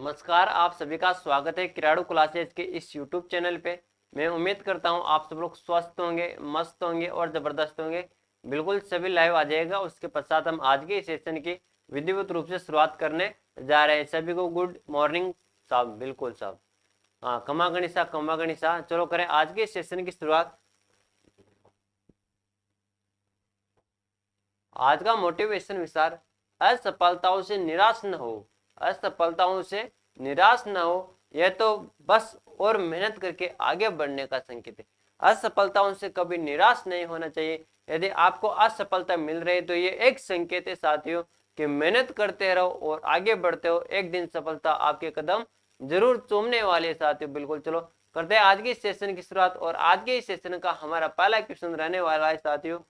नमस्कार, आप सभी का स्वागत है किराड़ू क्लासेज के इस यूट्यूब चैनल पे। मैं उम्मीद करता हूँ आप सब लोग स्वस्थ होंगे, मस्त होंगे और ज़बरदस्त होंगे। बिल्कुल सभी लाइव आ जाएगा। उसके पश्चात हम आज के सेशन की विधिवत रूप से शुरुआत करने जा रहे हैं। सभी को गुड मॉर्निंग साहब। बिल्कुल साहब, हाँ, खमा गणिसा खमा गणिसा। चलो करें आज के सेशन की शुरुआत। आज का मोटिवेशन विचार, असफलताओं से निराश न हो। असफलताओं से निराश न हो, यह तो बस और मेहनत करके आगे बढ़ने का संकेत है। असफलताओं से कभी निराश नहीं होना चाहिए। यदि आपको असफलता मिल रही है तो ये एक संकेत है साथियों कि मेहनत करते रहो और आगे बढ़ते हो। एक दिन सफलता आपके कदम जरूर चूमने वाले है साथियों। बिल्कुल, चलो करते हैं आज के सेशन की शुरुआत। और आज के इस सेशन का हमारा पहला क्वेश्चन रहने वाला है साथियों,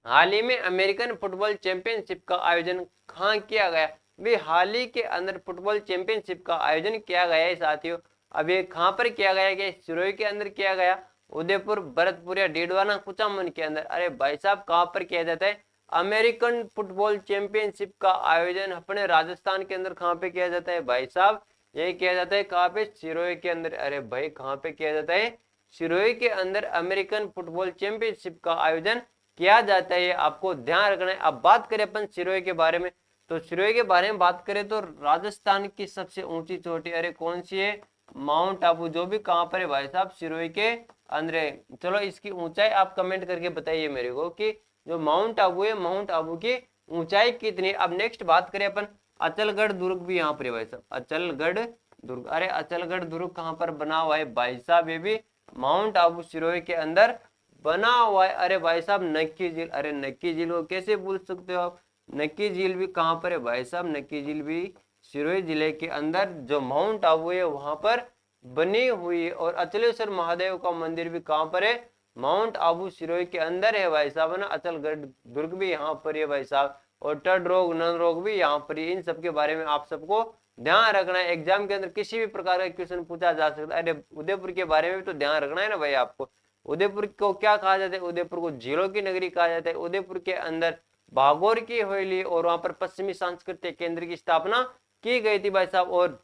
हाल ही में अमेरिकन फुटबॉल चैंपियनशिप का आयोजन कहाँ किया गया। भी हाल ही के अंदर फुटबॉल चैंपियनशिप का आयोजन किया गया है साथियों। अब ये कहाँ पर किया गया है? सिरोही के अंदर किया गया, उदयपुर, भरतपुर या डीडवाना, कुचामन के अंदर। अरे भाई साहब, कहाँ पर किया जाता है? अमेरिकन फुटबॉल चैंपियनशिप का आयोजन अपने राजस्थान के अंदर कहाँ पे किया जाता है भाई साहब? यही किया जाता है कहाँ पे? सिरोही के अंदर। अरे भाई, कहाँ पे किया जाता है? सिरोही के अंदर अमेरिकन फुटबॉल चैंपियनशिप का आयोजन किया जाता है। आपको ध्यान रखना है। अब बात करें अपन सिरोही के बारे में, तो सिरोही के बारे में बात करें तो राजस्थान की सबसे ऊंची चोटी, अरे कौन सी है? माउंट आबू, जो भी कहां पर है भाई साहब? सिरोही के अंदर है। चलो इसकी ऊंचाई आप कमेंट करके बताइए मेरे को कि जो माउंट आबू है, माउंट आबू की ऊंचाई कितनी। अब नेक्स्ट बात करें अपन, अचलगढ़ दुर्ग भी यहाँ पर है भाई साहब। अचलगढ़ दुर्ग, अरे अचलगढ़ दुर्ग कहाँ पर बना हुआ है भाई साहब? ये भी माउंट आबू सिरोही के अंदर बना हुआ है। अरे भाई साहब, नक्की झील, अरे नक्की झील को कैसे भूल सकते हो आप? नक्की झील भी कहाँ पर है भाई साहब? नक्की झील भी सिरोही जिले के अंदर जो माउंट आबू है वहां पर बनी हुई है। और अचलेश्वर महादेव का मंदिर भी कहाँ पर है? माउंट आबू सिरोही के अंदर है भाई साहब, है ना। अचलगढ़ दुर्ग भी यहाँ पर है भाई साहब। और टड रोग, नन रोग भी यहाँ पर है। इन सब के बारे में आप सबको ध्यान रखना है। एग्जाम के अंदर किसी भी प्रकार का क्वेश्चन पूछा जा सकता है। अरे उदयपुर के बारे में भी तो ध्यान रखना है ना भाई आपको। उदयपुर को क्या कहा जाता है? उदयपुर को झीलों की नगरी कहा जाता है। उदयपुर के अंदर भागौर की हवेली और वहां पर पश्चिमी सांस्कृतिक केंद्र की स्थापना की गई थी भाई साहब। और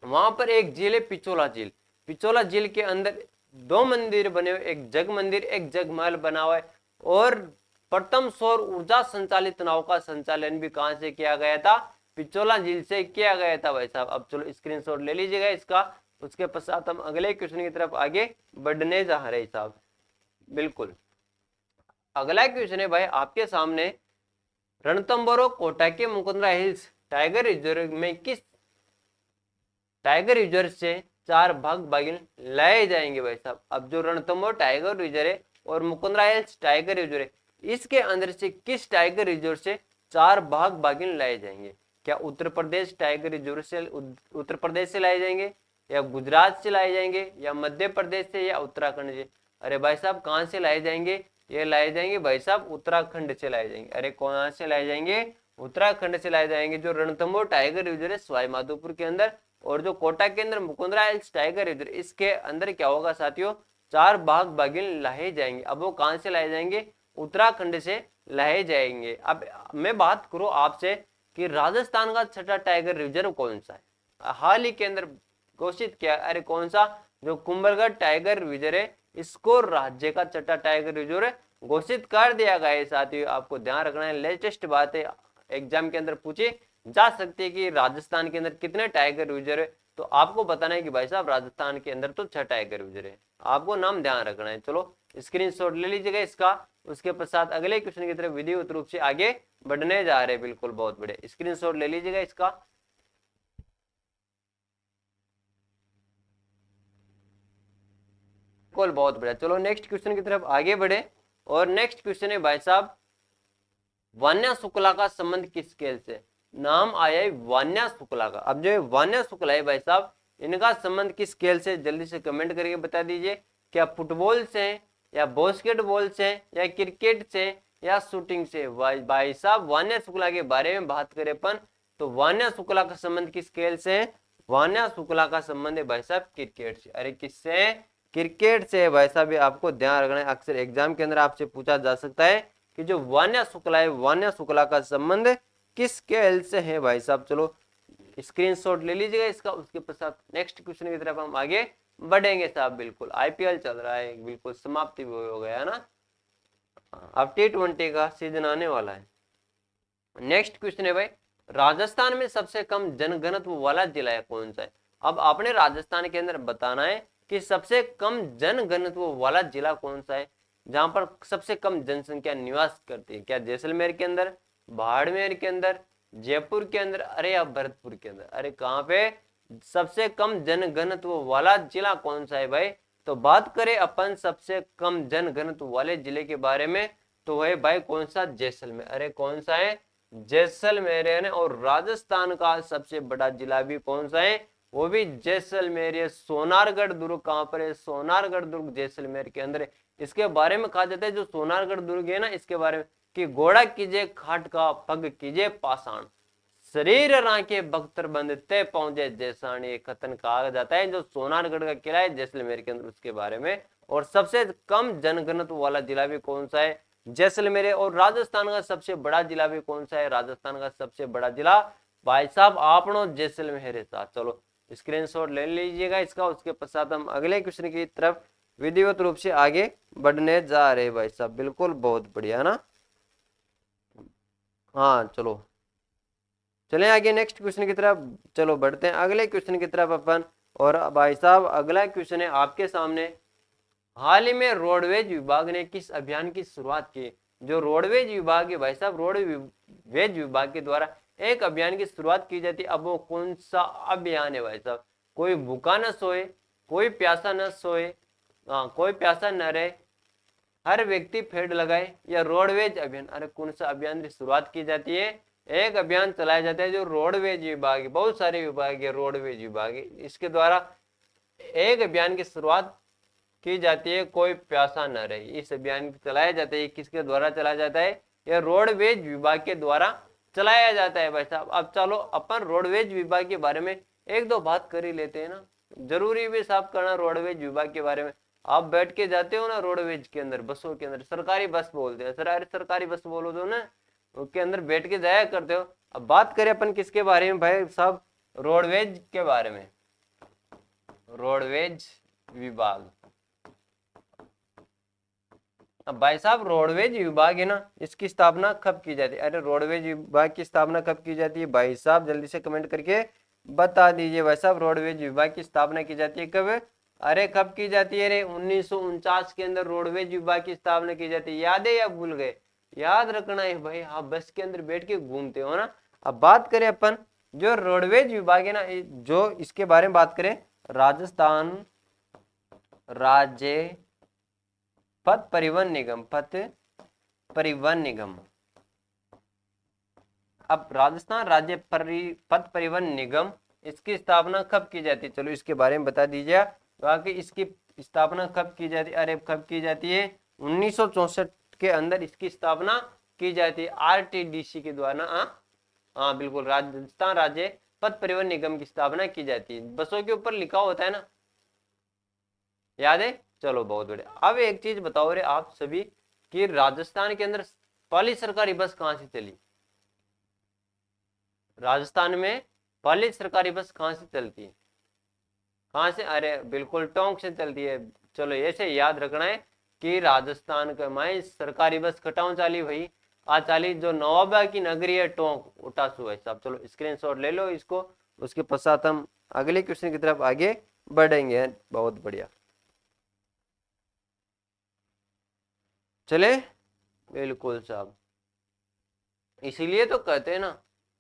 वहां पर एक झील है पिचोला झील। पिचोला झील के अंदर दो मंदिर बने हुए, एक जग मंदिर, एक जग महल बना हुआ है। और प्रथम सौर ऊर्जा संचालित नाव का संचालन भी कहां से किया गया था? पिचोला झील से किया गया था भाई साहब। अब चलो स्क्रीनशॉट ले लीजिएगा इसका। उसके पश्चात हम अगले क्वेश्चन की तरफ आगे बढ़ने जा रहे साहब। बिल्कुल, अगला क्वेश्चन है भाई आपके सामने, रणथंभौर कोटा के मुकुंदरा हिल्स टाइगर रिजर्व में किस टाइगर रिजर्व से 4 भाग बागिन लाए जाएंगे भाई साहब? अब जो रणथंभौर टाइगर रिजर्व है और मुकुंदरा हिल्स टाइगर रिजर्व है, इसके अंदर से किस टाइगर रिजर्व से 4 भाग बागिन लाए जाएंगे? क्या उत्तर प्रदेश टाइगर रिजर्व से, उत्तर प्रदेश से लाए जाएंगे, या गुजरात से लाए जाएंगे, या मध्य प्रदेश से, या उत्तराखंड से? अरे भाई साहब, कहां से लाए जाएंगे? ये लाए जाएंगे भाई साहब उत्तराखंड से लाए जाएंगे। अरे कौन से लाए जाएंगे? उत्तराखंड से लाए जाएंगे। जो रणथंभौर टाइगर रिजर्व है सवाई माधोपुर के अंदर, और जो कोटा के अंदर मुकुंदरा हिल्स टाइगर रिजर्व, इसके अंदर क्या होगा साथियों? 4 बाघ बागिन लाए जाएंगे। अब वो कहां से लाए जाएंगे? उत्तराखंड से लाए जाएंगे। अब मैं बात करूं आपसे कि राजस्थान का छठा टाइगर रिजर्व कौन सा है? हाल ही के अंदर घोषित किया। अरे कौन सा? जो कुंभलगढ़ टाइगर रिजर्व है, इसको राज्य का छठा टाइगर रिजर्व घोषित कर दिया गया है साथियों। आपको ध्यान रखना है, लेटेस्ट बात है, एग्जाम के अंदर पूछे जा सकती है कि राजस्थान के अंदर कितने टाइगर रिजर्व है। तो आपको बताना है कि भाई साहब राजस्थान के अंदर तो 6 टाइगर रिजर्व है। आपको नाम ध्यान रखना है। चलो स्क्रीनशॉट ले लीजिएगा इसका। उसके पश्चात अगले क्वेश्चन की तरफ विधिवत रूप से आगे बढ़ने जा रहे हैं। बिल्कुल, बहुत बढ़िया, स्क्रीनशॉट ले लीजिएगा इसका। बिल्कुल, बहुत बढ़िया। चलो नेक्स्ट क्वेश्चन की तरफ आगे बढ़े। और नेक्स्ट क्वेश्चन है भाई साहब, वान्या शुक्ला का संबंध किस स्केल से? नाम आया है वान्या शुक्ला का। अब जो वान्या शुक्ला है भाई साहब, इनका संबंध किस स्केल से? जल्दी से कमेंट करके बता दीजिए। क्या फुटबॉल से, या बास्केटबॉल से, या क्रिकेट से, या शूटिंग से? भाई साहब वान्या शुक्ला के बारे में बात करें अपन, तो वान्या शुक्ला का संबंध किस स्केल से? वान्या शुक्ला का संबंध है भाई साहब क्रिकेट से। अरे किससे? क्रिकेट से भाई साहब। आपको ध्यान रखना है, अक्सर एग्जाम के अंदर आपसे पूछा जा सकता है कि जो वान्या शुक्ला है, वान्या शुक्ला का संबंध किस खेल से है भाई साहब? चलो स्क्रीनशॉट ले लीजिएगा इसका। उसके पश्चात नेक्स्ट क्वेश्चन की तरफ हम आगे बढ़ेंगे साहब। बिल्कुल आईपीएल चल रहा है, बिल्कुल समाप्ति हो गया है ना, अब T20 का सीजन आने वाला है। नेक्स्ट क्वेश्चन है भाई, राजस्थान में सबसे कम जनघनत्व वाला जिला है कौन सा है? अब आपने राजस्थान के अंदर बताना है कि सबसे कम जनघनत्व वाला जिला कौन सा है, जहां पर सबसे कम जनसंख्या निवास करती है। क्या जैसलमेर के अंदर, बाड़मेर के अंदर, जयपुर के अंदर, अरे या भरतपुर के अंदर? अरे कहां पे सबसे कम जनघनत्व वाला जिला कौन सा है भाई? तो बात करें अपन सबसे कम जनघनत्व वाले जिले के बारे में, तो है भाई कौन सा? जैसलमेर। अरे कौन सा है? जैसलमेर है। और राजस्थान का सबसे बड़ा जिला भी कौन सा है? वो भी जैसलमेर है। सोनारगढ़ दुर्ग कहां पर है? सोनारगढ़ दुर्ग जैसलमेर के अंदर है। इसके बारे में कहा जाता है, जो सोनारगढ़ दुर्ग है ना, इसके बारे में कि घोड़ा कीजिए खाट का, पग कीजिए पाषाण, शरीर रांके बख्तर बंधते पहुंचे जैसाण, ये कथन कहा जाता है जो सोनारगढ़ का किला है जैसलमेर के अंदर, उसके बारे में। और सबसे कम जनघनत्व वाला जिला भी कौन सा है? जैसलमेर है। और राजस्थान का सबसे बड़ा जिला भी कौन सा है? राजस्थान का सबसे बड़ा जिला भाई साहब आपनो जैसलमेर है साहब। चलो स्क्रीनशॉट ले लीजिएगा इसका। उसके पश्चात हम अगले क्वेश्चन की तरफ विधिवत रूप से आगे बढ़ने जा रहे भाई साहब। बिल्कुल बहुत बढ़िया ना। हाँ चलो चलें आगे नेक्स्ट क्वेश्चन की तरफ। चलो बढ़ते हैं अगले क्वेश्चन की तरफ अपन। और भाई साहब अगला क्वेश्चन है आपके सामने, हाल ही में रोडवेज विभाग ने किस अभियान की शुरुआत की? जो रोडवेज विभाग है भाई साहब, रोडवेज विभाग के द्वारा एक अभियान की शुरुआत की जाती है। अब वो कौन सा अभियान है भाई साहब? कोई भूखा न सोए, कोई प्यासा न सोए, कोई प्यासा न रहे, हर व्यक्ति पेड़ लगाए, या रोडवेज अभियान? अरे कौन सा अभियान की शुरुआत की जाती है? एक अभियान चलाया जाता है जो रोडवेज विभाग है, बहुत सारे विभाग है, रोडवेज विभाग है, इसके द्वारा एक अभियान की शुरुआत की जाती है, कोई प्यासा न रहे। इस अभियान चलाया जाता है, किसके द्वारा चलाया जाता है? यह रोडवेज विभाग के द्वारा चलाया जाता है भाई साहब। अब चलो अपन रोडवेज विभाग के बारे में एक दो बात कर ही लेते हैं ना, जरूरी भी साफ करना रोडवेज विभाग के बारे में। आप बैठ के जाते हो ना रोडवेज के अंदर, बसों के अंदर, सरकारी बस बोलते हैं सर, अरे सरकारी बस बोलो तो ना, उसके अंदर बैठ के जाया करते हो। अब बात करें अपन किसके बारे में भाई साहब? रोडवेज के बारे में। रोडवेज विभाग। अब भाई साहब रोडवेज विभाग है ना, इसकी स्थापना कब की जाती है? अरे रोडवेज विभाग की स्थापना कब की जाती है भाई साहब? जल्दी से कमेंट करके बता दीजिए भाई साहब। रोडवेज विभाग की स्थापना की जाती है कब? अरे कब की जाती है? अरे 1949 के अंदर रोडवेज विभाग की स्थापना की जाती है। याद है या भूल गए? याद रखना है भाई, आप बस के अंदर बैठ के घूमते हो ना। अब बात करें अपन जो रोडवेज विभाग है ना, जो इसके बारे में बात करें, राजस्थान राज्य पथ परिवहन निगम, पथ परिवहन निगम। अब राजस्थान राज्य पथ परिवहन निगम, इसकी स्थापना कब की जाती है? चलो इसके बारे में बता दीजिए बाकी इसकी स्थापना कब की जाती है? अरे कब की जाती है? 1964 के अंदर इसकी स्थापना की जाती है आरटीडीसी के द्वारा। हाँ बिल्कुल, राजस्थान राज्य पथ परिवहन निगम की स्थापना की जाती है। बसों के ऊपर लिखा होता है ना, याद है? चलो बहुत बढ़िया। अब एक चीज बताओ रे आप सभी कि राजस्थान के अंदर पहली सरकारी बस कहां से चली? राजस्थान में पहली सरकारी बस कहां से चलती है? कहां से? अरे बिल्कुल टोंक से चलती है। चलो ऐसे याद रखना है कि राजस्थान का माई सरकारी बस कटाऊ चाली भाई, आ चाली जो नवाबा की नगरी है टोंक, उटासू है साहब। चलो स्क्रीनशॉट ले लो इसको। उसके पश्चात हम अगले क्वेश्चन की तरफ आगे बढ़ेंगे। बहुत बढ़िया, चले बिल्कुल साहब। इसीलिए तो कहते हैं ना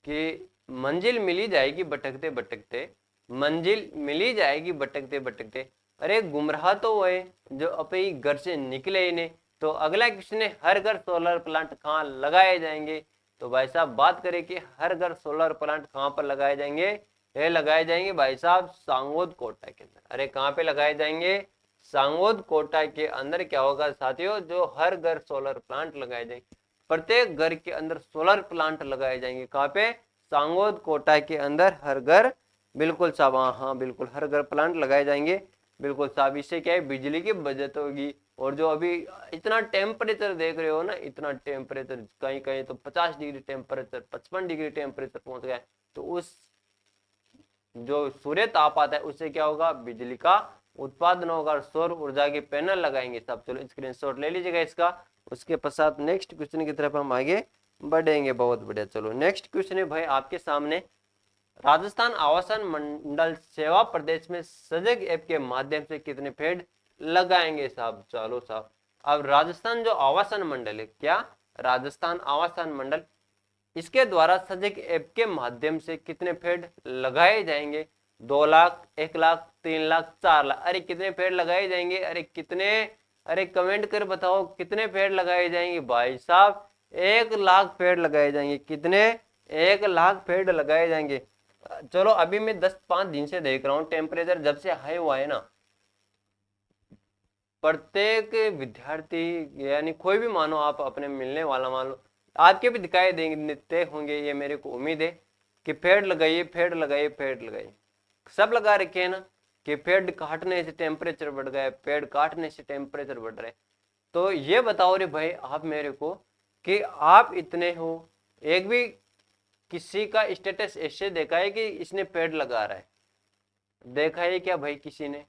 कि मंजिल मिली जाएगी भटकते भटकते, मंजिल मिली जाएगी भटकते भटकते। अरे गुमराह तो वो है जो अपने घर से निकले ही नहीं। तो अगला क्वेश्चन है, हर घर सोलर प्लांट कहाँ लगाए जाएंगे? तो भाई साहब बात करें कि हर घर सोलर प्लांट कहाँ पर लगाए जाएंगे? ये लगाए जाएंगे भाई साहब सांगोद कोटा के अंदर। अरे कहाँ पे लगाए जाएंगे? सांगोद कोटा के अंदर। क्या होगा साथियों? जो हर घर सोलर प्लांट लगाए जाएंगे, प्रत्येक घर के अंदर सोलर प्लांट लगाए जाएंगे। कहाँ पे? सांगोद कोटा के अंदर हर घर, बिल्कुल साहब, हाँ बिल्कुल हर घर प्लांट लगाए जाएंगे। बिल्कुल साहब, इससे क्या है? बिजली की बचत होगी। और जो अभी इतना टेम्परेचर देख रहे हो ना, इतना टेम्परेचर, कहीं कहीं तो 50 डिग्री टेम्परेचर, 55 डिग्री टेम्परेचर पहुंच गया है, तो उस जो सूर्य ताप आता है उससे क्या होगा, बिजली का उत्पादन होगा और सौर ऊर्जा के पैनल लगाएंगे सब। चलो स्क्रीनशॉट ले लीजिएगा इसका। उसके पश्चात नेक्स्ट क्वेश्चन की तरफ हम आगे बढ़ेंगे। बहुत बढ़िया। चलो नेक्स्ट क्वेश्चन है भाई आपके सामने, राजस्थान आवासन मंडल सेवा प्रदेश में सजग ऐप के माध्यम से कितने पेड़ लगाएंगे साहब। चलो साहब, अब राजस्थान जो आवासन मंडल है, क्या राजस्थान आवासन मंडल, इसके द्वारा सजग ऐप के माध्यम से कितने पेड़ लगाए जाएंगे। 2 लाख, 1 लाख, 3 लाख, 4 लाख। अरे कितने पेड़ लगाए जाएंगे, अरे कितने, अरे कमेंट कर बताओ कितने पेड़ लगाए जाएंगे भाई साहब। 1 लाख पेड़ लगाए जाएंगे। कितने, 1 लाख पेड़ लगाए जाएंगे। चलो अभी मैं 10-5 दिन से देख रहा हूँ, टेम्परेचर जब से हाई हुआ है ना, प्रत्येक विद्यार्थी यानी कोई भी मानो आप अपने मिलने वाला मान लो, आपके भी दिखाई देते होंगे, ये मेरे को उम्मीद है कि पेड़ लगाइए, पेड़ लगाइए, पेड़ लगाइए। सब लगा रखे हैं ना, कि पेड़ काटने से टेम्परेचर बढ़ गया, पेड़ काटने से टेम्परेचर बढ़ रहा है। तो ये बताओ रे भाई आप मेरे को कि आप इतने हो, एक भी किसी का स्टेटस ऐसे देखा है कि इसने पेड़ लगा रहा है, देखा है क्या भाई किसी ने,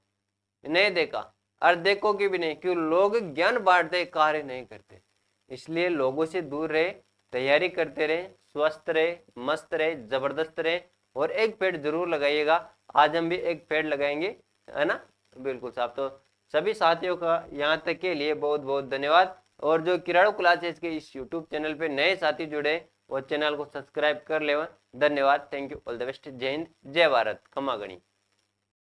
नहीं देखा। और देखोगे भी नहीं, क्यों, लोग ज्ञान बांटते कार्य नहीं करते। इसलिए लोगों से दूर रहे, तैयारी करते रहे, स्वस्थ रहे, मस्त रहे, जबरदस्त रहे, और एक पेड़ जरूर लगाइएगा। आज हम भी एक पेड़ लगाएंगे, है ना। बिल्कुल साहब। तो सभी साथियों का यहाँ तक के लिए बहुत बहुत धन्यवाद। और जो किराड़ू क्लासेस के इस यूट्यूब चैनल पे नए साथी जुड़े, वो चैनल को सब्सक्राइब कर ले। धन्यवाद, thank you, all the best, जय हिंद, जय भारत, खमा गणी।